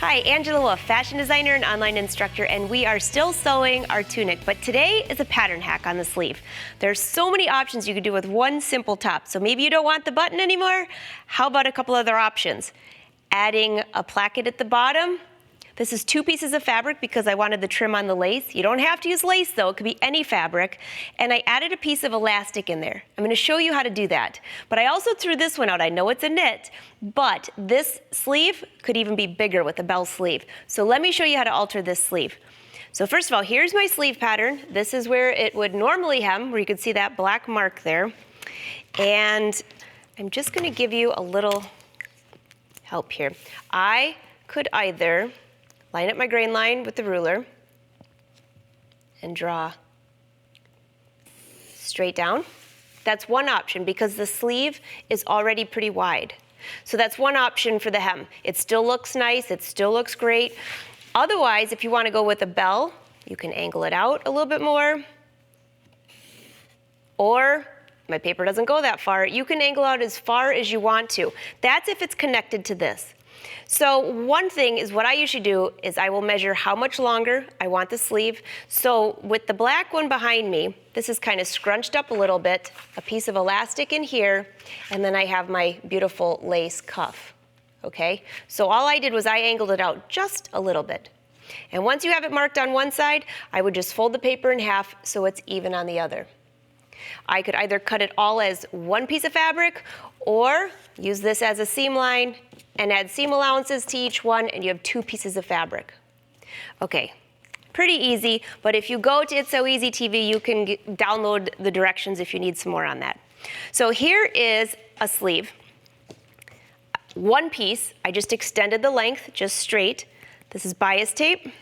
Hi, Angela Wolf, fashion designer and online instructor, and we are still sewing our tunic, but today is a pattern hack on the sleeve. There's so many options you could do with one simple top. So maybe you don't want the button anymore. How about a couple other options? Adding a placket at the bottom. This is 2 pieces of fabric because I wanted the trim on the lace. You don't have to use lace though, it could be any fabric. And I added a piece of elastic in there. I'm gonna show you how to do that. But I also threw this one out. I know it's a knit, but this sleeve could even be bigger with a bell sleeve. So let me show you how to alter this sleeve. So first of all, here's my sleeve pattern. This is where it would normally hem, where you can see that black mark there. And I'm just gonna give you a little help here. I could either line up my grain line with the ruler and draw straight down. That's one option because the sleeve is already pretty wide. So that's one option for the hem. It still looks nice, it still looks great. Otherwise, if you want to go with a bell, you can angle it out a little bit more. Or, my paper doesn't go that far, you can angle out as far as you want to. That's if it's connected to this. So one thing is what I usually do is I will measure how much longer I want the sleeve. So with the black one behind me, this is kind of scrunched up a little bit, a piece of elastic in here, and then I have my beautiful lace cuff, okay? So all I did was I angled it out just a little bit. And once you have it marked on one side, I would just fold the paper in half so it's even on the other. I could either cut it all as one piece of fabric or use this as a seam line and add seam allowances to each one, and you have 2 pieces of fabric. Okay, pretty easy, but if you go to It's So Easy TV, you can download the directions if you need some more on that. So here is a sleeve. One piece, I just extended the length, just straight. This is bias tape. I'm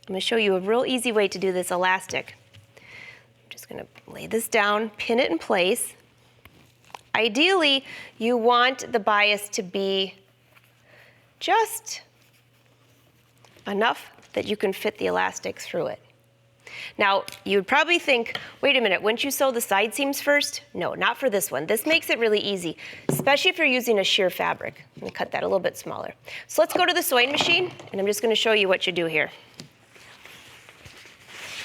gonna show you a real easy way to do this elastic. I'm just gonna lay this down, pin it in place. Ideally, you want the bias to be just enough that you can fit the elastic through it. Now, you would probably think, wait a minute, wouldn't you sew the side seams first? No, not for this one. This makes it really easy, especially if you're using a sheer fabric. I'm gonna cut that a little bit smaller. So let's go to the sewing machine, and I'm just gonna show you what you do here.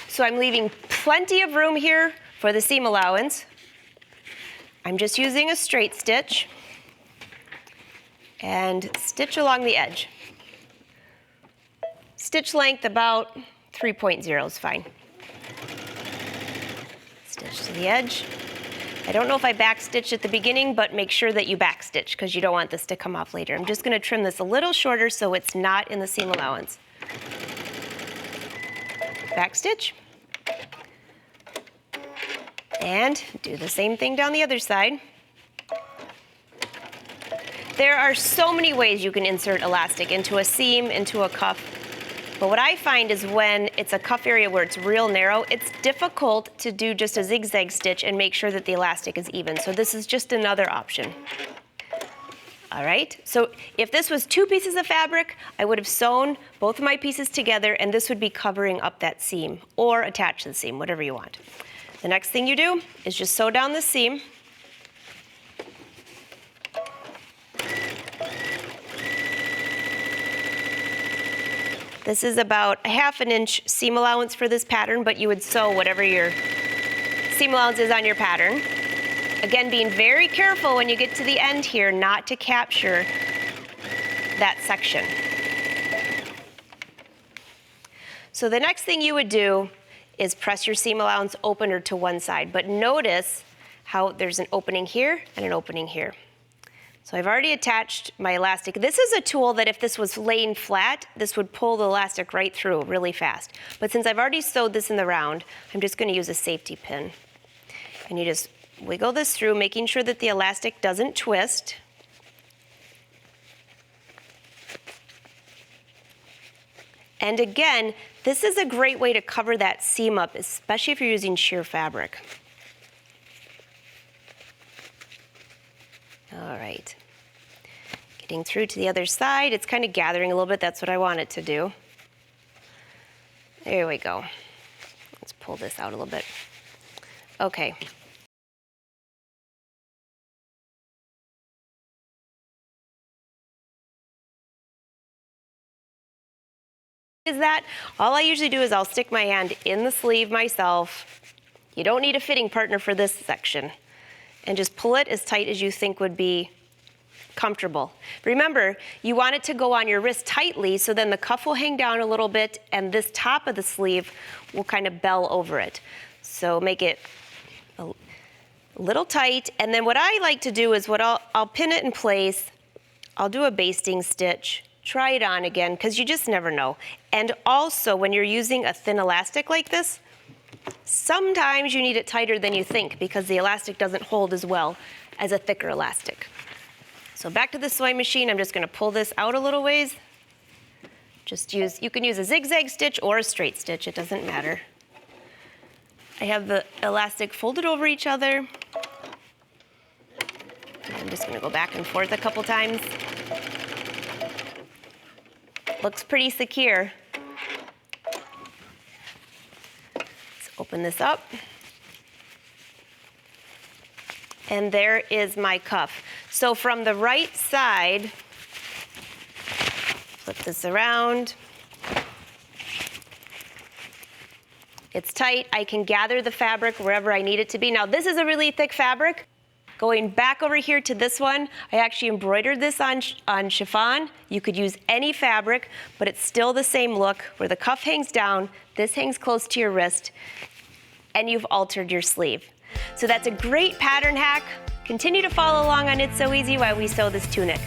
So I'm leaving plenty of room here for the seam allowance. I'm just using a straight stitch and stitch along the edge. Stitch length about 3.0 is fine. Stitch to the edge. I don't know if I backstitched at the beginning, but make sure that you backstitch because you don't want this to come off later. I'm just going to trim this a little shorter so it's not in the seam allowance. Backstitch. And do the same thing down the other side. There are so many ways you can insert elastic into a seam, into a cuff. But what I find is when it's a cuff area where it's real narrow, it's difficult to do just a zigzag stitch and make sure that the elastic is even. So this is just another option. All right, so if this was 2 pieces of fabric, I would have sewn both of my pieces together and this would be covering up that seam or attached to the seam, whatever you want. The next thing you do is just sew down the seam. This is about a 1/2 inch seam allowance for this pattern, but you would sew whatever your seam allowance is on your pattern. Again, being very careful when you get to the end here not to capture that section. So the next thing you would do is press your seam allowance opener to one side, but notice how there's an opening here and an opening here. So I've already attached my elastic. This is a tool that if this was laying flat, this would pull the elastic right through really fast. But since I've already sewed this in the round, I'm just going to use a safety pin. And you just wiggle this through, making sure that the elastic doesn't twist. And again, this is a great way to cover that seam up, especially if you're using sheer fabric. All right. Getting through to the other side. It's kind of gathering a little bit. That's what I want it to do. There we go. Let's pull this out a little bit. Okay. Is that all I usually do is I'll stick my hand in the sleeve myself. You don't need a fitting partner for this section. And just pull it as tight as you think would be comfortable. Remember, you want it to go on your wrist tightly so then the cuff will hang down a little bit and this top of the sleeve will kind of bell over it. So make it a little tight, and then what I like to do is I'll pin it in place. I'll do a basting stitch. Try it on again, because you just never know. And also, when you're using a thin elastic like this, sometimes you need it tighter than you think because the elastic doesn't hold as well as a thicker elastic. So back to the sewing machine, I'm just going to pull this out a little ways. You can use a zigzag stitch or a straight stitch, it doesn't matter. I have the elastic folded over each other. I'm just going to go back and forth a couple times. Looks pretty secure. Let's open this up. And there is my cuff. So from the right side, flip this around. It's tight. I can gather the fabric wherever I need it to be. Now this is a really thick fabric. Going back over here to this one, I actually embroidered this on chiffon. You could use any fabric, but it's still the same look where the cuff hangs down, this hangs close to your wrist, and you've altered your sleeve. So that's a great pattern hack. Continue to follow along on It's So Easy while we sew this tunic.